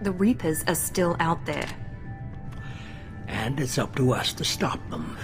The Reapers are still out there. And it's up to us to stop them.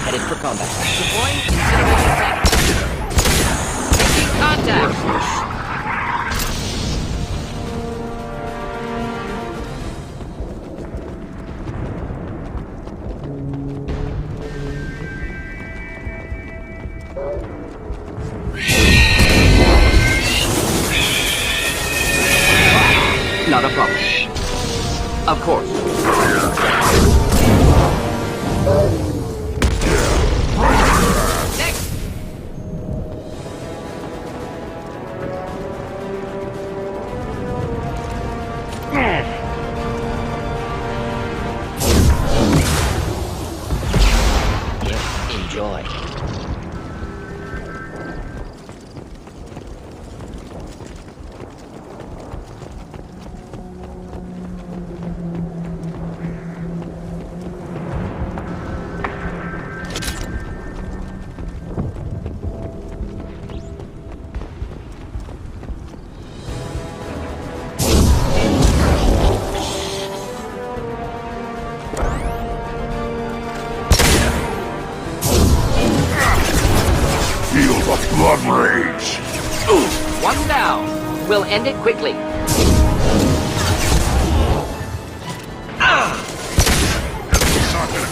Headed for combat. Deploying incineration tank. Making contact. Not a problem. Of course. Next. Yes, enjoy. Feel the blood rage! One down. We'll end it quickly. It's not gonna...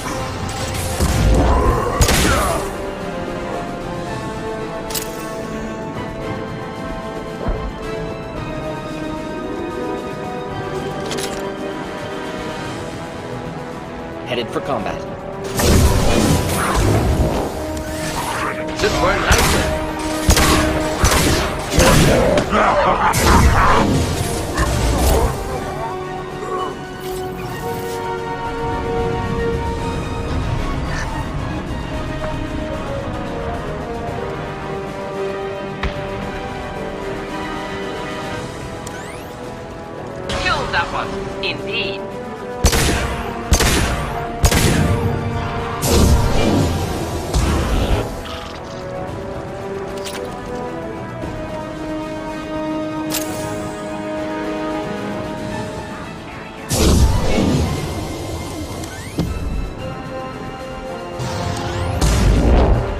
Headed for combat. Should burn nicely. Killed that one. Indeed.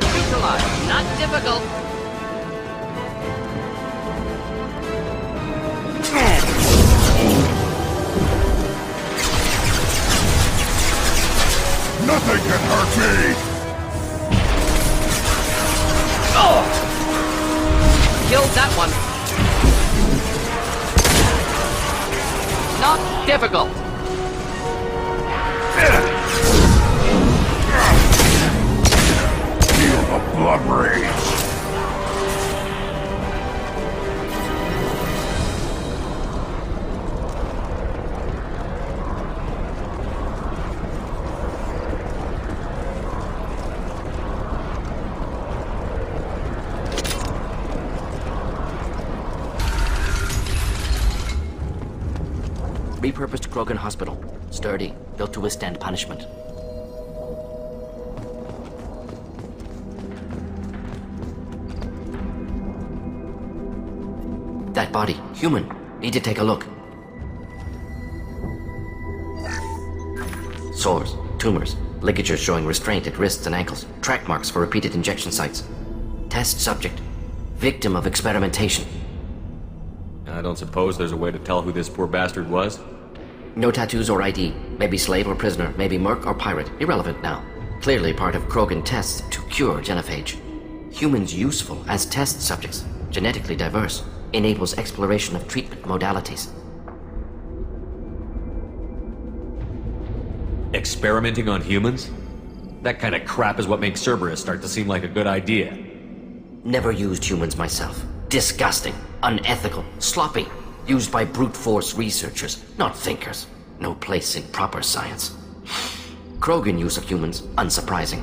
Neutralized. help. Nothing can hurt me! Killed that one. Not difficult. Feel the blood rage! Repurposed Krogan hospital. Sturdy, built to withstand punishment. That body, human. Need to take a look. Sores, tumors, ligatures showing restraint at wrists and ankles, track marks for repeated injection sites. Test subject. Victim of experimentation. I don't suppose there's a way to tell who this poor bastard was? No tattoos or ID. Maybe slave or prisoner, maybe merc or pirate. Irrelevant now. Clearly part of Krogan tests to cure Genophage. Humans useful as test subjects. Genetically diverse. Enables exploration of treatment modalities. Experimenting on humans? That kind of crap is what makes Cerberus start to seem like a good idea. Never used humans myself. Disgusting. Unethical. Sloppy. Used by brute force researchers, not thinkers. No place in proper science. Krogan use of humans, unsurprising.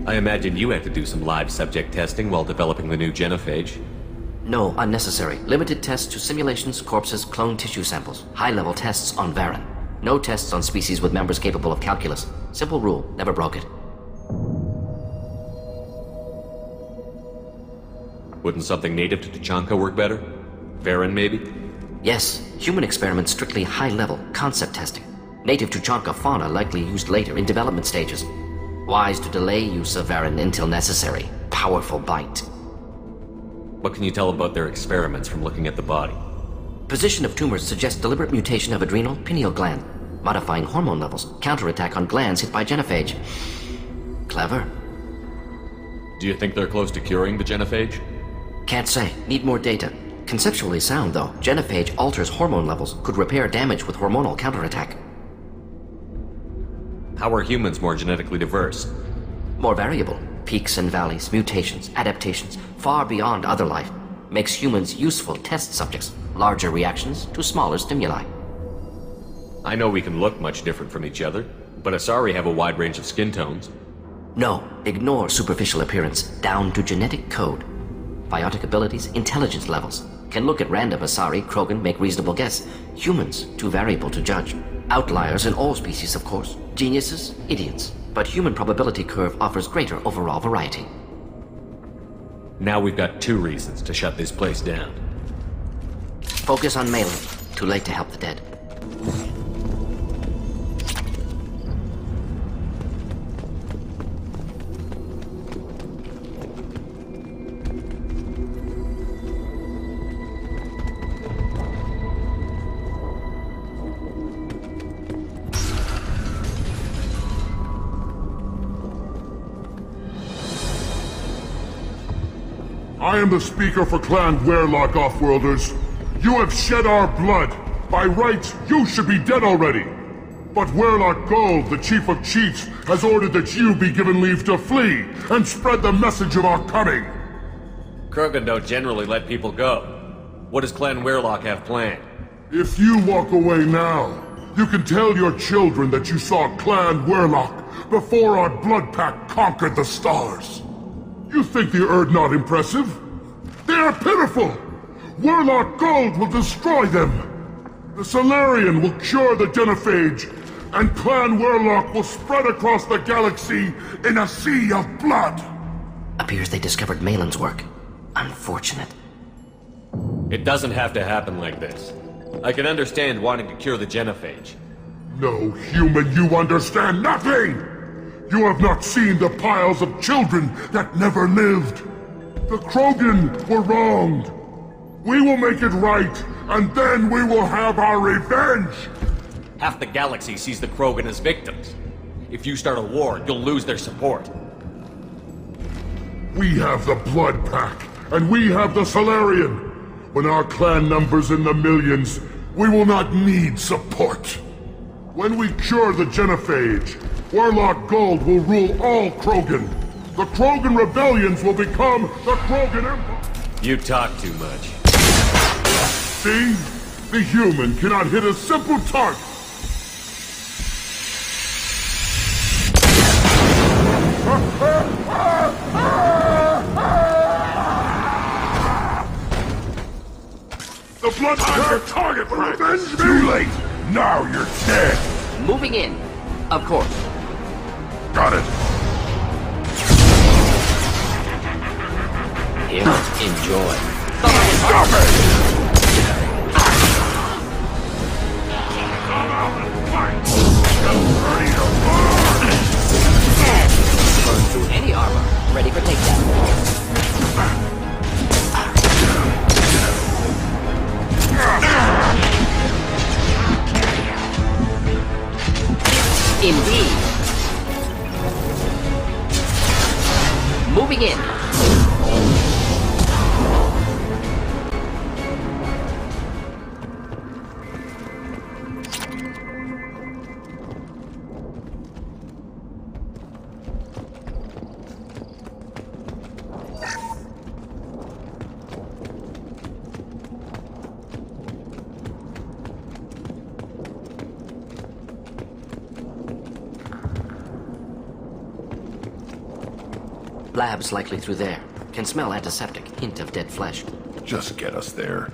I imagine you had to do some live subject testing while developing the new Genophage. No, unnecessary. Limited tests to simulations, corpses, cloned tissue samples. High-level tests on Varen. No tests on species with members capable of calculus. Simple rule, never broke it. Wouldn't something native to Tuchanka work better? Varen, maybe? Yes, human experiments strictly high-level, concept testing. Native Tuchanka fauna likely used later in development stages. Wise to delay use of Varen until necessary. Powerful bite. What can you tell about their experiments from looking at the body? Position of tumors suggests deliberate mutation of adrenal pineal gland, modifying hormone levels, counterattack on glands hit by Genophage. Clever. Do you think they're close to curing the Genophage? Can't say. Need more data. Conceptually sound, though. Genophage alters hormone levels, could repair damage with hormonal counterattack. How are humans more genetically diverse? More variable. Peaks and valleys, mutations, adaptations, far beyond other life. Makes humans useful test subjects. Larger reactions to smaller stimuli. I know we can look much different from each other, but Asari have a wide range of skin tones. No, ignore superficial appearance, down to genetic code. Biotic abilities, intelligence levels. Can look at random Asari, Krogan, make reasonable guess. Humans, too variable to judge. Outliers in all species, of course. Geniuses, idiots. But human probability curve offers greater overall variety. Now we've got 2 reasons to shut this place down. Focus on Malin. Too late to help the dead. I am the speaker for Clan Werlock, Offworlders. You have shed our blood. By rights, you should be dead already. But Werlock Gold, the Chief of Chiefs, has ordered that you be given leave to flee and spread the message of our coming. Krogan don't generally let people go. What does Clan Werlock have planned? If you walk away now, you can tell your children that you saw Clan Werlock before our blood pact conquered the stars. You think the Erd not impressive? They are pitiful! Werlock Gold will destroy them! The Solarian will cure the Genophage, and Clan Werlock will spread across the galaxy in a sea of blood! Appears they discovered Malin's work. Unfortunate. It doesn't have to happen like this. I can understand wanting to cure the Genophage. No human, you understand nothing! You have not seen the piles of children that never lived. The Krogan were wronged. We will make it right, and then we will have our revenge! Half the galaxy sees the Krogan as victims. If you start a war, you'll lose their support. We have the Blood Pack, and we have the Solarian. When our clan numbers in the millions, we will not need support. When we cure the Genophage, Warlock Gold will rule all Krogan. The Krogan rebellions will become the Krogan Empire. You talk too much. See? The human cannot hit a simple target. The blood your target for revenge me! Too late! Now you're dead! Moving in. Of course. Got it! Here, enjoy. Stop it! Burn through any armor. Ready for takedown. Indeed. Moving in. Labs likely through there. Can smell antiseptic. Hint of dead flesh. Just get us there.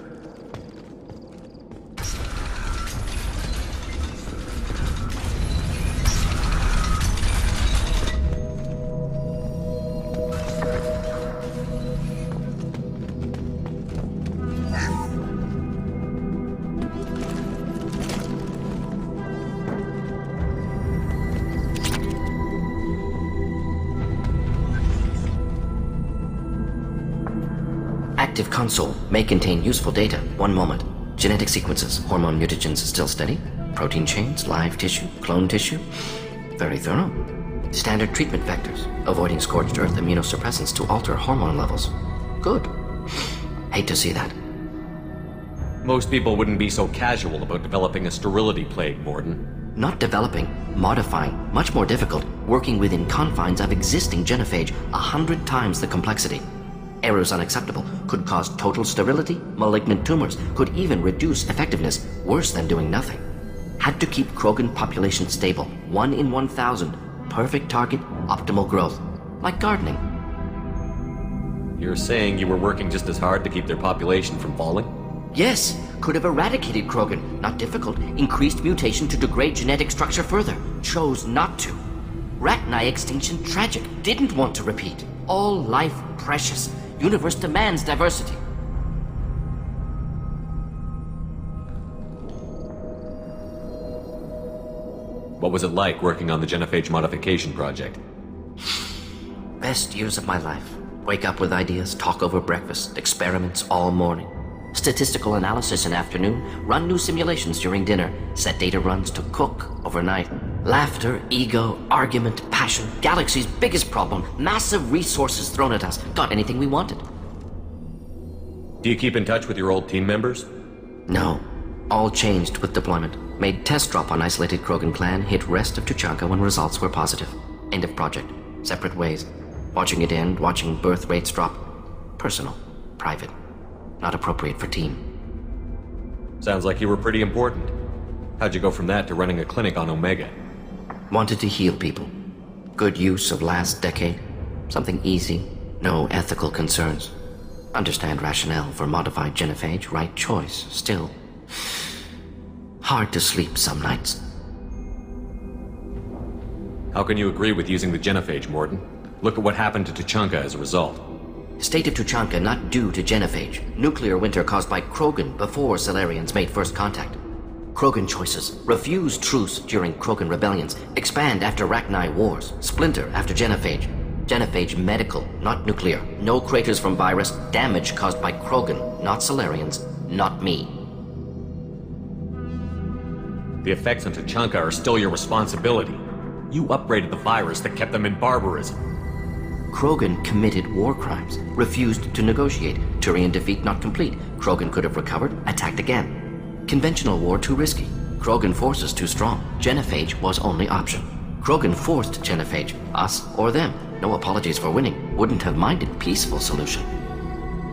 Active console may contain useful data. One moment. Genetic sequences, hormone mutagens still steady. Protein chains, live tissue, clone tissue. Very thorough. Standard treatment vectors, avoiding scorched earth immunosuppressants to alter hormone levels. Good. Hate to see that. Most people wouldn't be so casual about developing a sterility plague, Mordin. Not developing, modifying, much more difficult, working within confines of existing genophage, 100 times the complexity. Errors unacceptable, could cause total sterility, malignant tumors, could even reduce effectiveness, worse than doing nothing. Had to keep Krogan population stable, 1 in 1,000, perfect target, optimal growth, like gardening. You're saying you were working just as hard to keep their population from falling? Yes, could have eradicated Krogan, not difficult, increased mutation to degrade genetic structure further, chose not to. Rat-eye extinction tragic, didn't want to repeat. All life precious. Universe demands diversity. What was it like working on the Genophage modification project? Best years of my life. Wake up with ideas, talk over breakfast, experiments all morning. Statistical analysis in afternoon, run new simulations during dinner, set data runs to cook overnight. Laughter, ego, argument, passion, galaxy's biggest problem, massive resources thrown at us. Got anything we wanted. Do you keep in touch with your old team members? No. All changed with deployment. Made test drop on isolated Krogan clan, hit rest of Tuchanka when results were positive. End of project. Separate ways. Watching it end, watching birth rates drop. Personal. Private. Not appropriate for team. Sounds like you were pretty important. How'd you go from that to running a clinic on Omega? Wanted to heal people. Good use of last decade. Something easy. No ethical concerns. Understand rationale for modified genophage, right choice, still. Hard to sleep some nights. How can you agree with using the genophage, Mordin? Look at what happened to Tuchanka as a result. State of Tuchanka not due to genophage. Nuclear winter caused by Krogan before Solarians made first contact. Krogan choices, refuse truce during Krogan rebellions, expand after Rachni wars, splinter after Genophage. Genophage medical, not nuclear. No craters from virus, damage caused by Krogan, not Solarians, not me. The effects on Tuchanka are still your responsibility. You upgraded the virus that kept them in barbarism. Krogan committed war crimes, refused to negotiate. Turian defeat not complete. Krogan could have recovered, attacked again. Conventional war too risky. Krogan forces too strong. Genophage was only option. Krogan forced Genophage, us or them. No apologies for winning. Wouldn't have minded peaceful solution.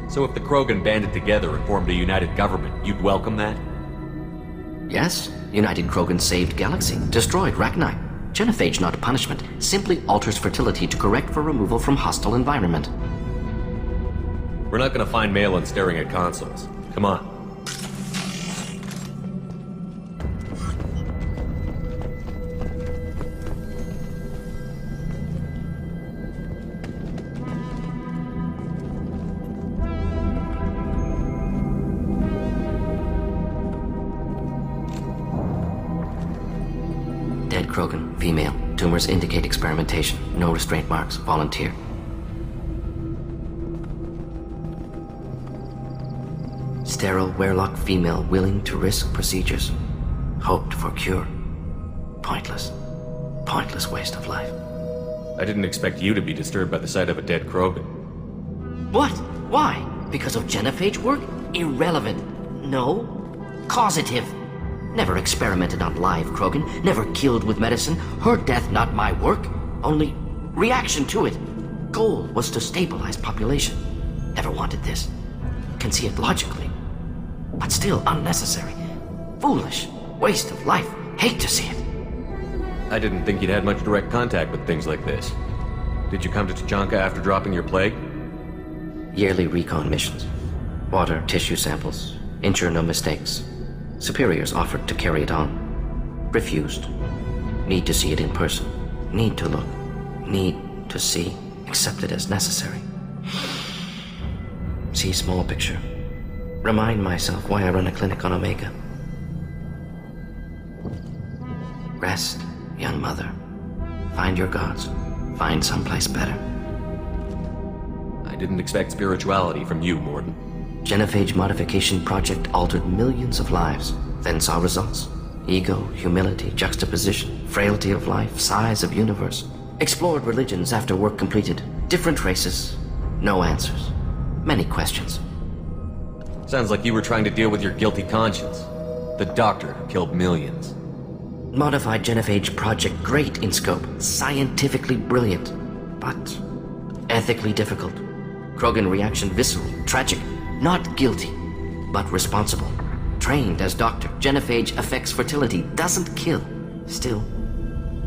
So if the Krogan banded together and formed a united government, you'd welcome that? Yes, United Krogan saved Galaxy, destroyed Rachni. Genophage not punishment, simply alters fertility to correct for removal from hostile environment. We're not gonna find Malin staring at consoles. Come on. Dead Krogan, female. Tumors indicate experimentation. No restraint marks. Volunteer. Sterile Werelock female willing to risk procedures. Hoped for cure. Pointless. Pointless waste of life. I didn't expect you to be disturbed by the sight of a dead Krogan. What? Why? Because of Genophage work? Irrelevant. No. Causative. Never experimented on live Krogan, never killed with medicine. Her death not my work, only reaction to it. Goal was to stabilize population. Never wanted this. Can see it logically. But still unnecessary. Foolish. Waste of life. Hate to see it. I didn't think you'd had much direct contact with things like this. Did you come to Tuchanka after dropping your plague? Yearly recon missions. Water, tissue samples. Ensure no mistakes. Superiors offered to carry it on. Refused. Need to see it in person. Need to look. Need to see. Accept it as necessary. See small picture. Remind myself why I run a clinic on Omega. Rest, young mother. Find your gods. Find someplace better. I didn't expect spirituality from you, Mordin. Genophage modification project altered millions of lives, then saw results. Ego, humility, juxtaposition, frailty of life, size of universe. Explored religions after work completed. Different races. No answers. Many questions. Sounds like you were trying to deal with your guilty conscience. The doctor who killed millions. Modified Genophage project great in scope. Scientifically brilliant. But ethically difficult. Krogan reaction visceral, tragic. Not guilty, but responsible. Trained as doctor, Genophage affects fertility, doesn't kill. Still,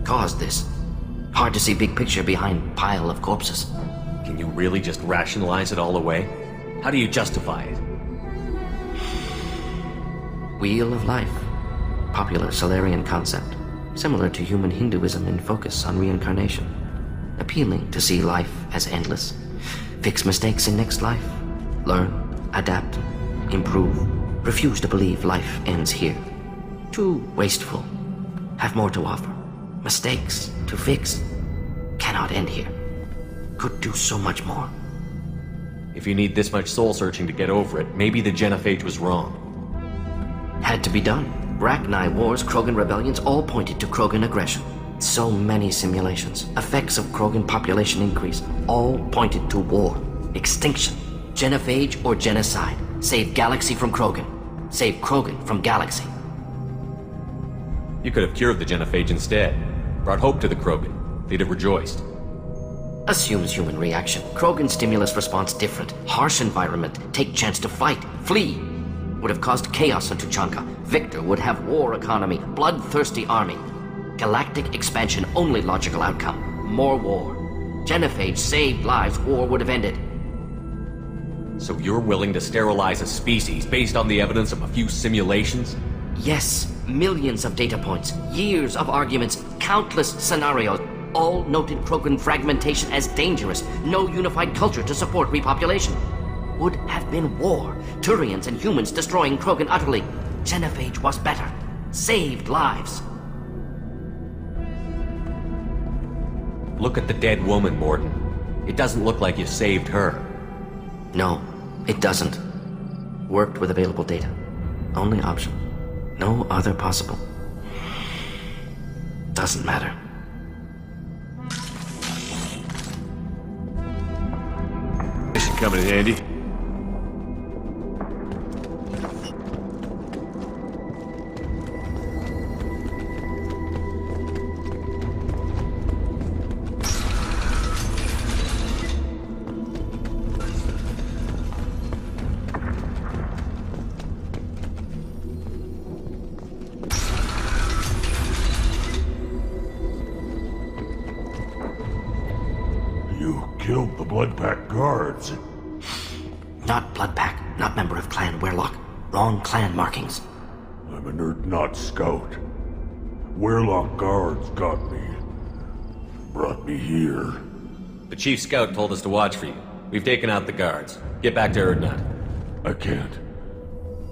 caused this. Hard to see big picture behind pile of corpses. Can you really just rationalize it all away? How do you justify it? Wheel of life. Popular Solarian concept. Similar to human Hinduism in focus on reincarnation. Appealing to see life as endless. Fix mistakes in next life. Learn. Adapt, improve, refuse to believe life ends here. Too wasteful, have more to offer. Mistakes to fix, cannot end here. Could do so much more. If you need this much soul-searching to get over it, maybe the Genophage was wrong. Had to be done. Rachni wars, Krogan rebellions, all pointed to Krogan aggression. So many simulations, effects of Krogan population increase, all pointed to war, extinction. Genophage or genocide. Save Galaxy from Krogan. Save Krogan from Galaxy. You could have cured the Genophage instead. Brought hope to the Krogan. They'd have rejoiced. Assumes human reaction. Krogan stimulus response different. Harsh environment. Take chance to fight. Flee. Would have caused chaos on Tuchanka. Victor would have war economy. Bloodthirsty army. Galactic expansion only logical outcome. More war. Genophage saved lives. War would have ended. So you're willing to sterilize a species based on the evidence of a few simulations? Yes, millions of data points, years of arguments, countless scenarios, all noted Krogan fragmentation as dangerous, no unified culture to support repopulation. Would have been war, Turians and humans destroying Krogan utterly. Genophage was better. Saved lives. Look at the dead woman, Mordin. It doesn't look like you saved her. No, it doesn't. Worked with available data. Only option. No other possible. Doesn't matter. This should come in handy. Killed the Blood Pack guards. Not Blood Pack, not member of Clan Werlock. Wrong clan markings. I'm an Erdnot scout. Werlock guards got me. Brought me here. The chief scout told us to watch for you. We've taken out the guards. Get back to Erdnot. I can't.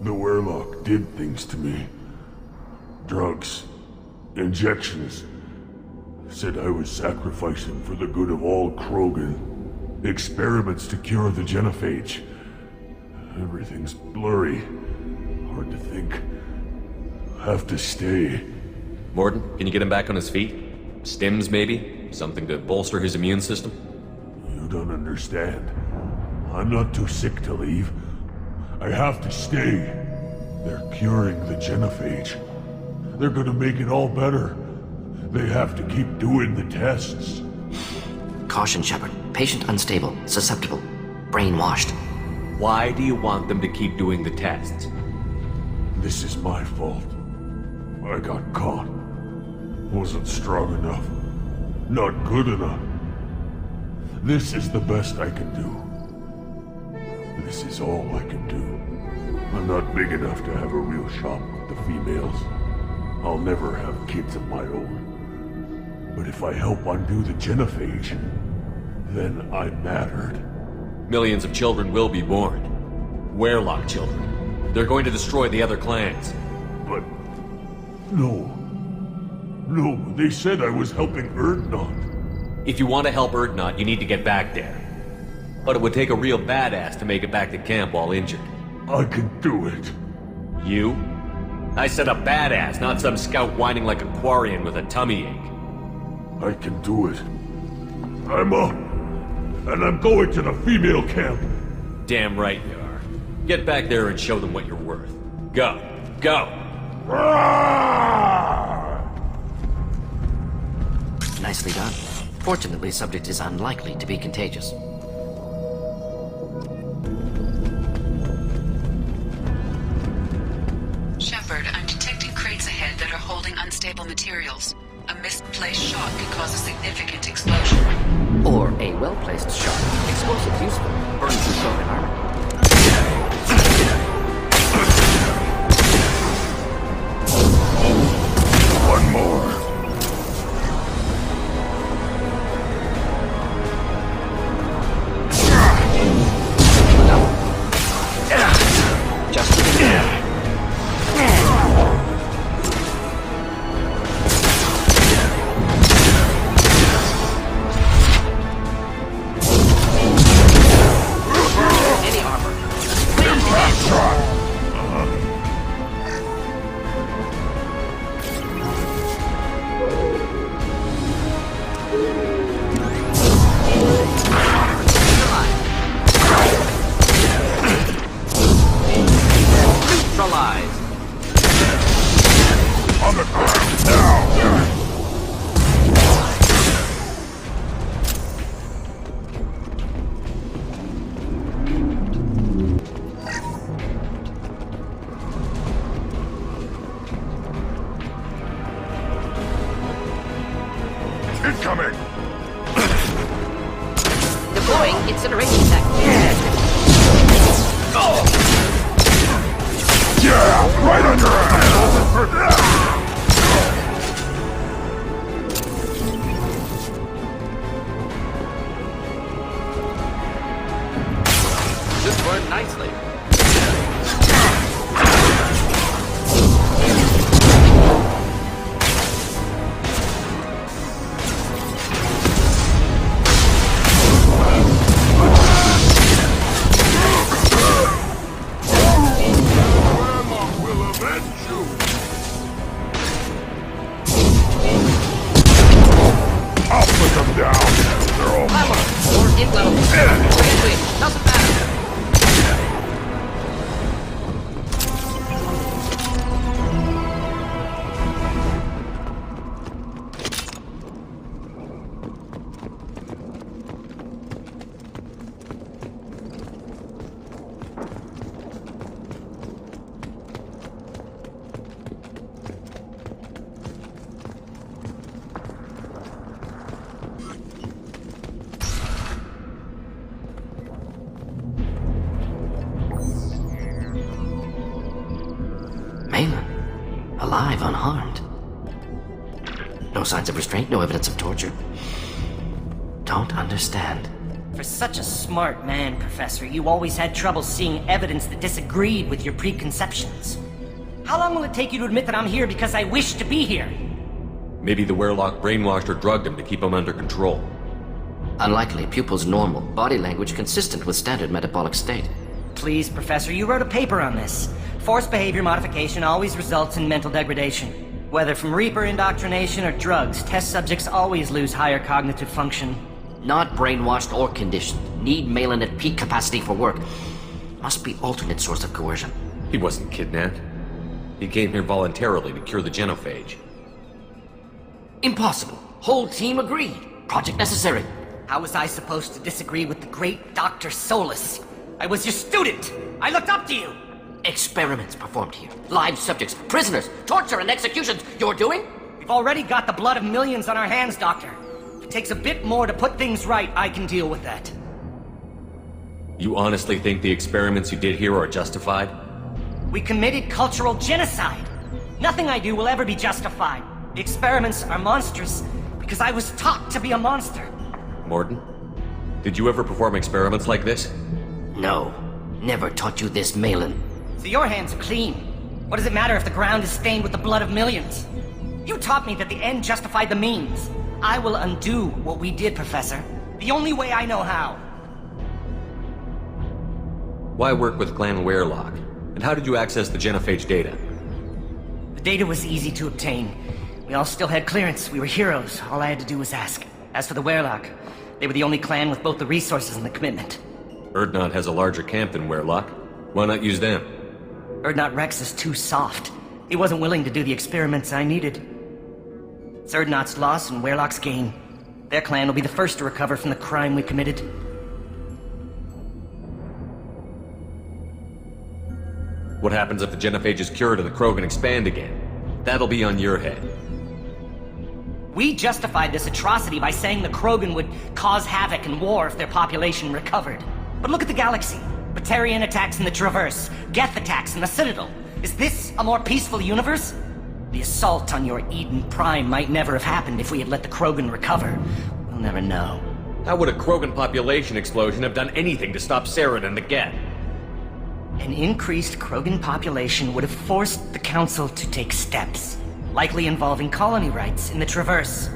The Werlock did things to me. Drugs. Injections. Said I was sacrificing for the good of all Krogan. Experiments to cure the Genophage. Everything's blurry. Hard to think. Have to stay. Mordin, can you get him back on his feet? Stims, maybe? Something to bolster his immune system? You don't understand. I'm not too sick to leave. I have to stay. They're curing the Genophage. They're gonna make it all better. They have to keep doing the tests. Caution, Shepard. Patient unstable, susceptible, brainwashed. Why do you want them to keep doing the tests? This is my fault. I got caught. Wasn't strong enough. Not good enough. This is the best I can do. This is all I can do. I'm not big enough to have a real shot with the females. I'll never have kids of my own. But if I help undo the Genophage, then I mattered. Millions of children will be born. Werlock children. They're going to destroy the other clans. But... No. No, they said I was helping Erdnot. If you want to help Erdnot, you need to get back there. But it would take a real badass to make it back to camp while injured. I can do it. You? I said a badass, not some scout whining like a Quarian with a tummy ache. I can do it. I'm up. And I'm going to the female camp. Damn right you are. Get back there and show them what you're worth. Go. Go! Nicely done. Fortunately, subject is unlikely to be contagious. Shepard, I'm detecting crates ahead that are holding unstable materials. A misplaced shot could cause a significant explosion. Or a well-placed shot. Explosive useful. Burns through Krogan armor. One more. Just to the end. On the ground now! Incoming! Deploying incineration tech. Yeah! Right on your ass! This burned nicely. down. They're all Level. Or in level. Wait. Doesn't matter. Alive, unharmed. No signs of restraint, no evidence of torture. Don't understand. For such a smart man, Professor, you always had trouble seeing evidence that disagreed with your preconceptions. How long will it take you to admit that I'm here because I wish to be here? Maybe the Werlock brainwashed or drugged him to keep him under control. Unlikely. Pupil's normal. Body language consistent with standard metabolic state. Please, Professor, you wrote a paper on this. Forced behavior modification always results in mental degradation. Whether from Reaper indoctrination or drugs, test subjects always lose higher cognitive function. Not brainwashed or conditioned. Need Malin at peak capacity for work. Must be alternate source of coercion. He wasn't kidnapped. He came here voluntarily to cure the Genophage. Impossible. Whole team agreed. Project necessary. How was I supposed to disagree with the great Dr. Solus? I was your student! I looked up to you! Experiments performed here. Live subjects, prisoners, torture and executions. You're doing? We've already got the blood of millions on our hands, Doctor. If it takes a bit more to put things right, I can deal with that. You honestly think the experiments you did here are justified? We committed cultural genocide. Nothing I do will ever be justified. The experiments are monstrous because I was taught to be a monster. Mordin, did you ever perform experiments like this? No. Never taught you this, Malin. So your hands are clean. What does it matter if the ground is stained with the blood of millions? You taught me that the end justified the means. I will undo what we did, Professor. The only way I know how. Why work with Clan Werlock? And how did you access the Genophage data? The data was easy to obtain. We all still had clearance. We were heroes. All I had to do was ask. As for the Werlock, they were the only clan with both the resources and the commitment. Erdnot has a larger camp than Werlock. Why not use them? Erdnot Rex is too soft. He wasn't willing to do the experiments I needed. It's Erdnot's loss and Werlock's gain. Their clan will be the first to recover from the crime we committed. What happens if the Genophage is cured and the Krogan expand again? That'll be on your head. We justified this atrocity by saying the Krogan would cause havoc and war if their population recovered. But look at the galaxy. Batarian attacks in the Traverse, Geth attacks in the Citadel. Is this a more peaceful universe? The assault on your Eden Prime might never have happened if we had let the Krogan recover. We'll never know. How would a Krogan population explosion have done anything to stop Saren and the Geth? An increased Krogan population would have forced the Council to take steps, likely involving colony rights in the Traverse.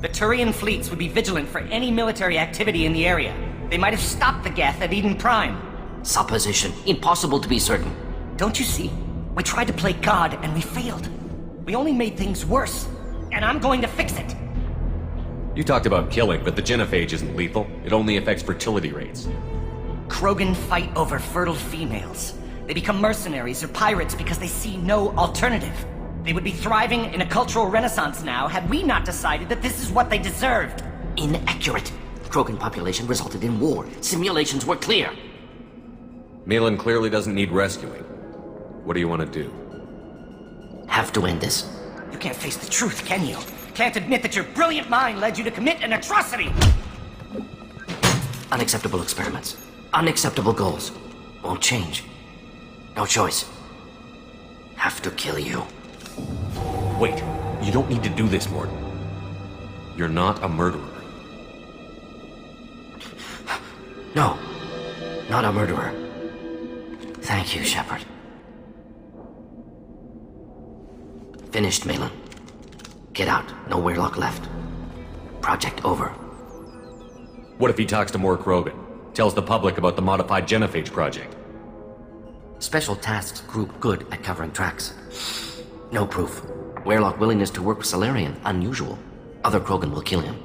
The Turian fleets would be vigilant for any military activity in the area. They might have stopped the Geth at Eden Prime. Supposition. Impossible to be certain. Don't you see? We tried to play God and we failed. We only made things worse. And I'm going to fix it. You talked about killing, but the Genophage isn't lethal. It only affects fertility rates. Krogan fight over fertile females. They become mercenaries or pirates because they see no alternative. They would be thriving in a cultural renaissance now had we not decided that this is what they deserved. Inaccurate. Krogan population resulted in war. Simulations were clear. Malin clearly doesn't need rescuing. What do you want to do? Have to end this. You can't face the truth, can you? Can't admit that your brilliant mind led you to commit an atrocity! Unacceptable experiments. Unacceptable goals. Won't change. No choice. Have to kill you. Wait, you don't need to do this, Mordin. You're not a murderer. No, not a murderer. Thank you, Shepard. Finished, Malin. Get out. No Werlock left. Project over. What if he talks to more Krogan? Tells the public about the modified Genophage project? Special tasks group good at covering tracks. No proof. Werlock willingness to work with Salarian, unusual. Other Krogan will kill him.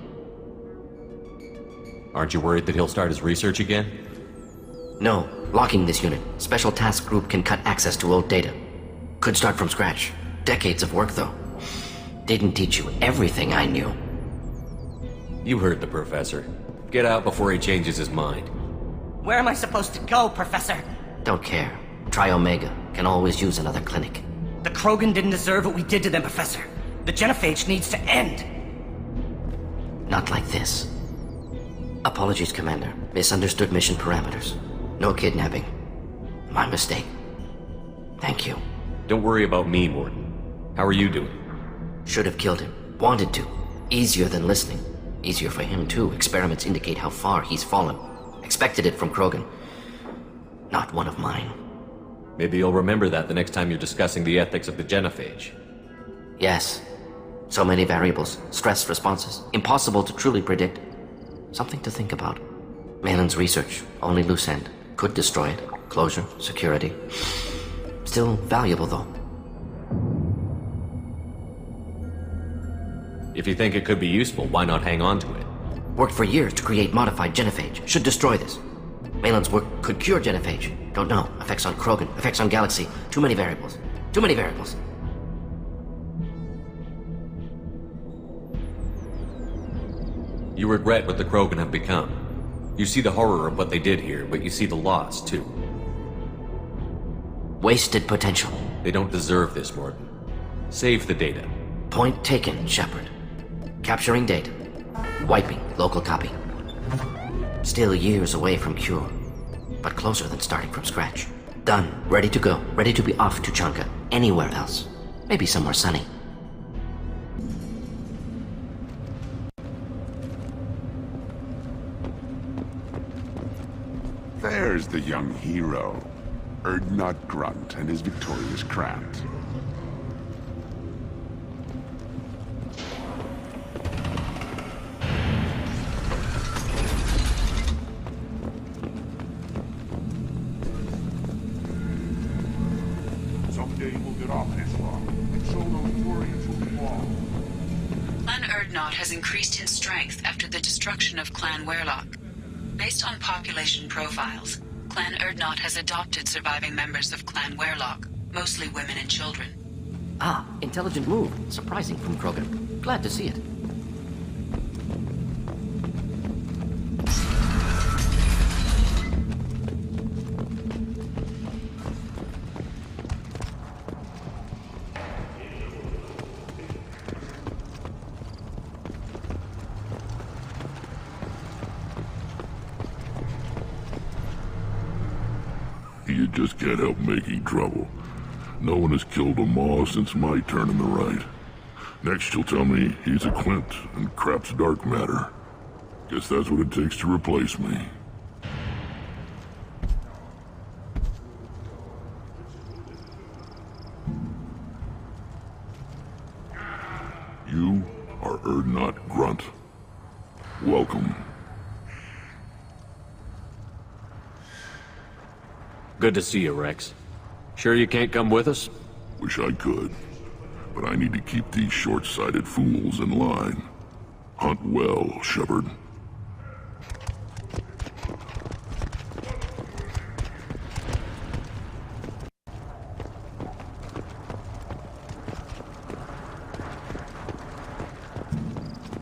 Aren't you worried that he'll start his research again? No, locking this unit. Special task group can cut access to old data. Could start from scratch. Decades of work, though. Didn't teach you everything I knew. You heard the professor. Get out before he changes his mind. Where am I supposed to go, Professor? Don't care. Try Omega. Can always use another clinic. The Krogan didn't deserve what we did to them, Professor. The Genophage needs to end. Not like this. Apologies, Commander. Misunderstood mission parameters. No kidnapping. My mistake. Thank you. Don't worry about me, Mordin. How are you doing? Should have killed him. Wanted to. Easier than listening. Easier for him, too. Experiments indicate how far he's fallen. Expected it from Krogan. Not one of mine. Maybe you'll remember that the next time you're discussing the ethics of the Genophage. Yes. So many variables. Stress responses. Impossible to truly predict. Something to think about. Malin's research. Only loose end. Could destroy it. Closure. Security. Still valuable, though. If you think it could be useful, why not hang on to it? Worked for years to create modified Genophage. Should destroy this. Malin's work could cure Genophage. Don't know. Effects on Krogan. Effects on Galaxy. Too many variables. Too many variables. You regret what the Krogan have become. You see the horror of what they did here, but you see the loss, too. Wasted potential. They don't deserve this, Mordin. Save the data. Point taken, Shepard. Capturing data. Wiping local copy. Still years away from cure, but closer than starting from scratch. Done. Ready to go. Ready to be off Tuchanka. Anywhere else. Maybe somewhere sunny. There's the young hero. Erdnot Grunt and his victorious crowns. Someday we'll get off this rock and show those Turians who we are. Clan Erdnot has increased in strength after the destruction of Clan Werlock. Based on population profiles, Clan Erdnot has adopted surviving members of Clan Werlock, mostly women and children. Ah, intelligent move. Surprising from Krogan. Glad to see it. You just can't help making trouble. No one has killed them all since my turn in the right. Next you'll tell me he's a Quint and crap's dark matter. Guess that's what it takes to replace me. You are Erdnot Grunt. Welcome. Good to see you, Rex. Sure you can't come with us? Wish I could, but I need to keep these short-sighted fools in line. Hunt well, Shepard.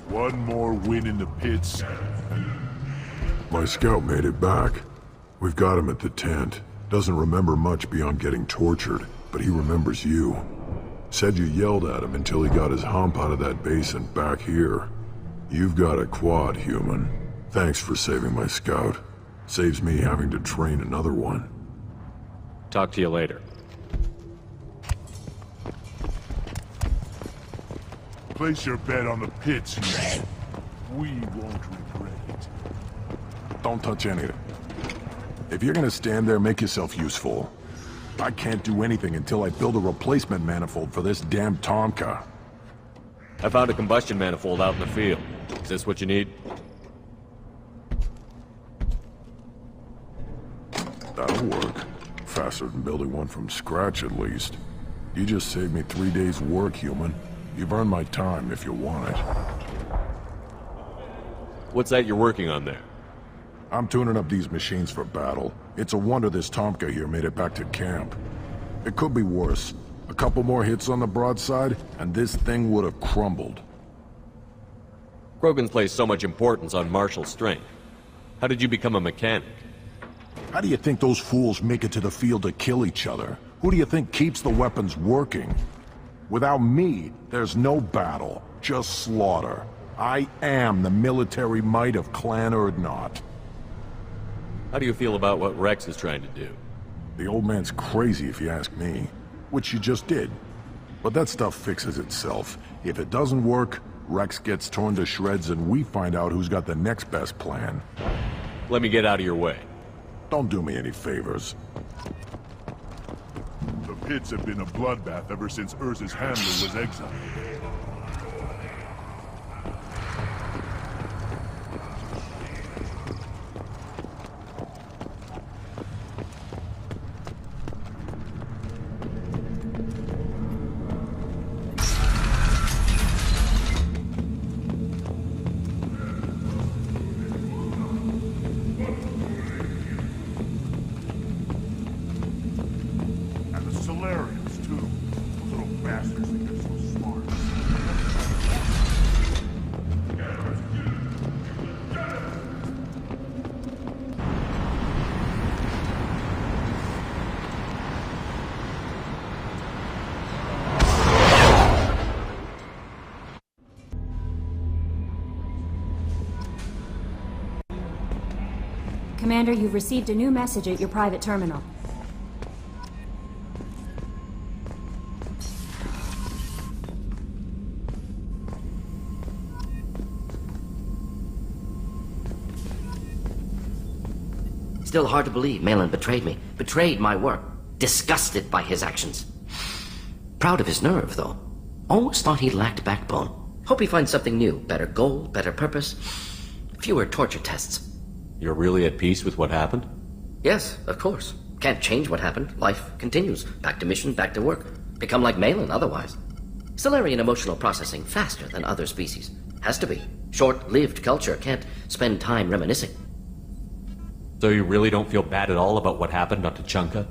One more win in the pits. My scout made it back. We've got him at the tent. Doesn't remember much beyond getting tortured, but he remembers you. Said you yelled at him until he got his hump out of that basin back here. You've got a quad, human. Thanks for saving my scout. Saves me having to train another one. Talk to you later. Place your bet on the pits, you. We won't regret it. Don't touch anything. If you're gonna stand there, make yourself useful. I can't do anything until I build a replacement manifold for this damn Tuchanka. I found a combustion manifold out in the field. Is this what you need? That'll work. Faster than building one from scratch, at least. You just saved me 3 days' work, human. You've earned my time if you want it. What's that you're working on there? I'm tuning up these machines for battle. It's a wonder this Tuchanka here made it back to camp. It could be worse. A couple more hits on the broadside, and this thing would have crumbled. Krogan placed so much importance on martial strength. How did you become a mechanic? How do you think those fools make it to the field to kill each other? Who do you think keeps the weapons working? Without me, there's no battle, just slaughter. I am the military might of Clan Urdnot. How do you feel about what Rex is trying to do? The old man's crazy if you ask me. Which you just did. But that stuff fixes itself. If it doesn't work, Rex gets torn to shreds and we find out who's got the next best plan. Let me get out of your way. Don't do me any favors. The pits have been a bloodbath ever since Urza's handler was exiled. Commander, you've received a new message at your private terminal. Still hard to believe Malin betrayed me. Betrayed my work. Disgusted by his actions. Proud of his nerve, though. Almost thought he lacked backbone. Hope he finds something new. Better goal, better purpose. Fewer torture tests. You're really at peace with what happened? Yes, of course. Can't change what happened. Life continues. Back to mission, back to work. Become like Malin otherwise. Solarian emotional processing faster than other species. Has to be. Short-lived culture can't spend time reminiscing. So you really don't feel bad at all about what happened on Tuchanka?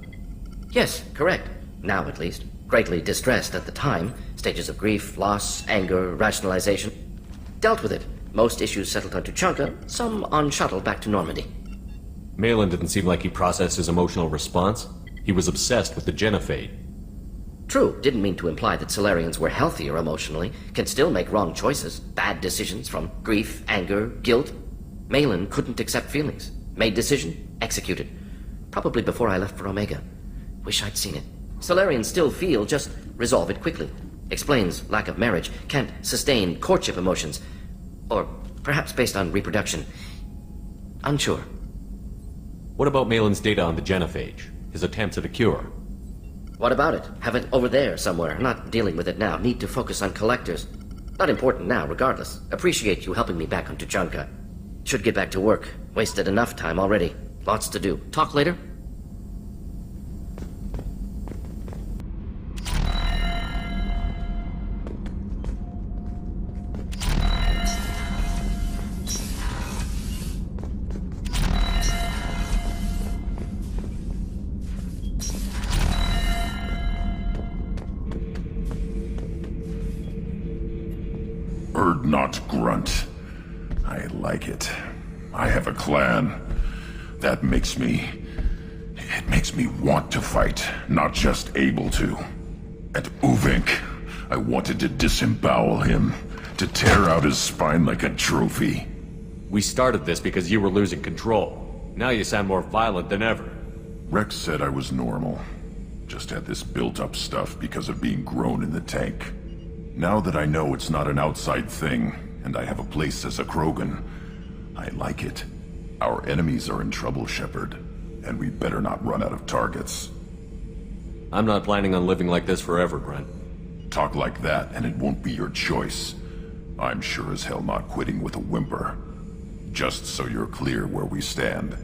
Yes, correct. Now at least. Greatly distressed at the time. Stages of grief, loss, anger, rationalization. Dealt with it. Most issues settled on Tuchanka, some on shuttle back to Normandy. Malin didn't seem like he processed his emotional response. He was obsessed with the Genophage. True, didn't mean to imply that Solarians were healthier emotionally, can still make wrong choices, bad decisions from grief, anger, guilt. Malin couldn't accept feelings. Made decision, executed. Probably before I left for Omega. Wish I'd seen it. Solarians still feel, just resolve it quickly. Explains lack of marriage, can't sustain courtship emotions. Or perhaps based on reproduction. Unsure. What about Malin's data on the Genophage? His attempts at a cure? What about it? Have it over there somewhere. Not dealing with it now. Need to focus on collectors. Not important now, regardless. Appreciate you helping me back on Tuchanka. Should get back to work. Wasted enough time already. Lots to do. Talk later? Urdnot grunt. I like it. I have a clan. That makes me... It makes me want to fight, not just able to. At Uvink, I wanted to disembowel him, to tear out his spine like a trophy. We started this because you were losing control. Now you sound more violent than ever. Rex said I was normal. Just had this built-up stuff because of being grown in the tank. Now that I know it's not an outside thing, and I have a place as a Krogan, I like it. Our enemies are in trouble, Shepard, and we better not run out of targets. I'm not planning on living like this forever, Grunt. Talk like that, and it won't be your choice. I'm sure as hell not quitting with a whimper. Just so you're clear where we stand.